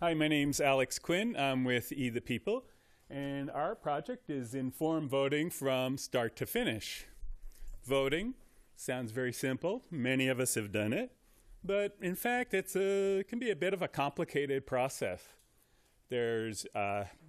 Hi, my name's Alex Quinn. I'm with E.thePeople, and our project is informed voting from start to finish. Voting sounds very simple. Many of us have done it, but in fact, it can be a bit of a complicated process. There's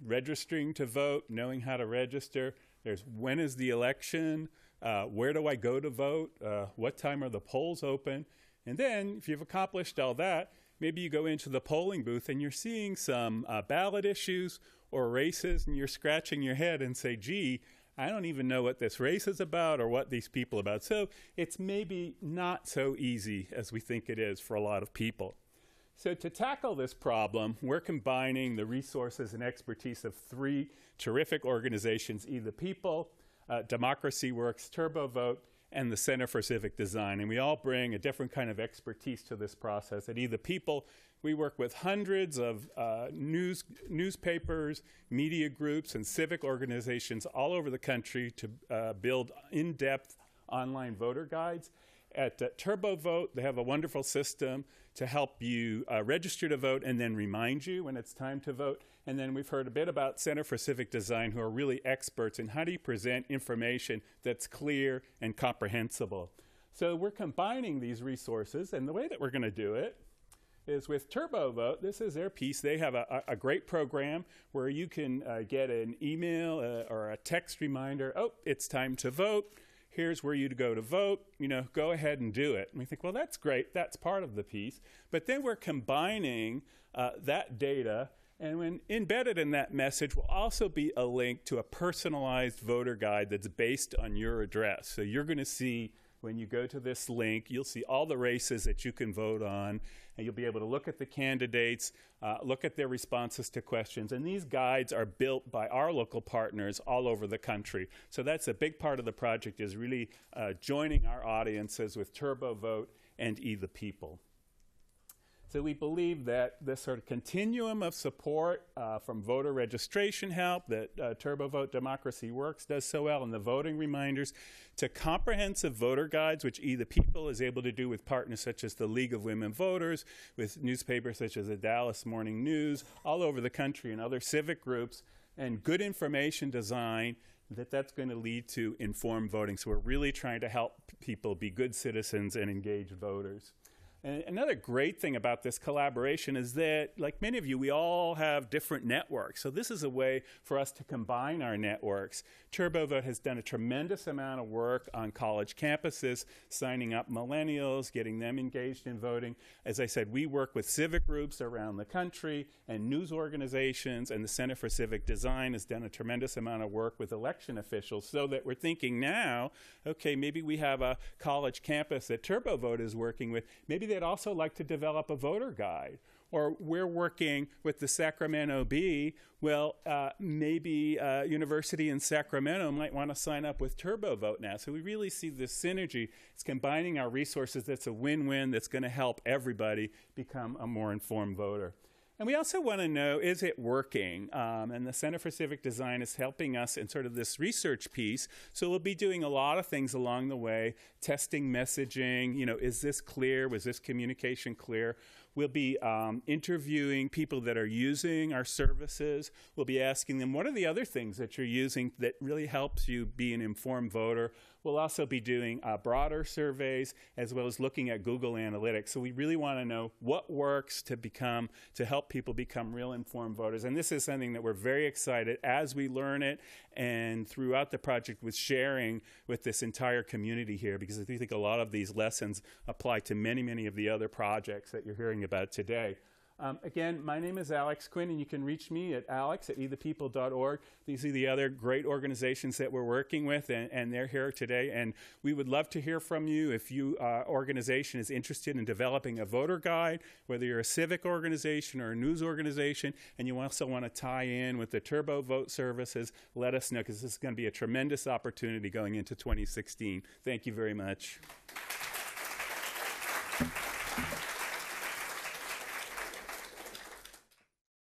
registering to vote, knowing how to register. There's when is the election, where do I go to vote, what time are the polls open, and then if you've accomplished all that, maybe you go into the polling booth and you're seeing some ballot issues or races, and you're scratching your head and say, gee, I don't even know what this race is about or what these people are about. So it's maybe not so easy as we think it is for a lot of people. So to tackle this problem, we're combining the resources and expertise of three terrific organizations, E.thePeople, Democracy Works, TurboVote, and the Center for Civic Design. And we all bring a different kind of expertise to this process. At E.thePeople, we work with hundreds of newspapers, media groups, and civic organizations all over the country to build in-depth online voter guides. At TurboVote, they have a wonderful system to help you register to vote and then remind you when it's time to vote. And then we've heard a bit about Center for Civic Design, who are really experts in how do you present information that's clear and comprehensible. So we're combining these resources, and the way that we're going to do it is with TurboVote. This is their piece. They have a great program where you can get an email or a text reminder, oh, it's time to vote. Here's where you go to vote, go ahead and do it. And we think, well, that's great. That's part of the piece. But then we're combining that data, and when embedded in that message will also be a link to a personalized voter guide that's based on your address. So you're going to see, when you go to this link, you'll see all the races that you can vote on, and you'll be able to look at the candidates, look at their responses to questions. And these guides are built by our local partners all over the country. So that's a big part of the project, is really joining our audiences with TurboVote and E.thePeople. So we believe that this sort of continuum of support from voter registration help that TurboVote Democracy Works does so well, and the voting reminders, to comprehensive voter guides, which E.thePeople is able to do with partners such as the League of Women Voters, with newspapers such as the Dallas Morning News, all over the country, and other civic groups, and good information design, that's going to lead to informed voting. So we're really trying to help people be good citizens and engaged voters. And another great thing about this collaboration is that, like many of you, we all have different networks. So this is a way for us to combine our networks. TurboVote has done a tremendous amount of work on college campuses, signing up millennials, getting them engaged in voting. As I said, we work with civic groups around the country and news organizations, and the Center for Civic Design has done a tremendous amount of work with election officials, so that we're thinking now, okay, maybe we have a college campus that TurboVote is working with. Maybe they'd also like to develop a voter guide. Or we're working with the Sacramento Bee. Well, maybe University in Sacramento might want to sign up with TurboVote now. So we really see this synergy. It's combining our resources. That's a win-win that's going to help everybody become a more informed voter. And we also want to know, is it working? And the Center for Civic Design is helping us in sort of this research piece. So we'll be doing a lot of things along the way, testing messaging. Is this clear? Was this communication clear? We'll be interviewing people that are using our services. We'll be asking them, what are the other things that you're using that really helps you be an informed voter? We'll also be doing broader surveys, as well as looking at Google Analytics. So we really want to know what works to help people become real informed voters. And this is something that we're very excited as we learn it, and throughout the project with sharing with this entire community here, because I think a lot of these lessons apply to many, many of the other projects that you're hearing about today. Again, my name is Alex Quinn, and you can reach me at alex@ethepeople.org. These are the other great organizations that we're working with, and they're here today. And we would love to hear from you if your organization is interested in developing a voter guide, whether you're a civic organization or a news organization, and you also want to tie in with the TurboVote services. Let us know, because this is going to be a tremendous opportunity going into 2016. Thank you very much.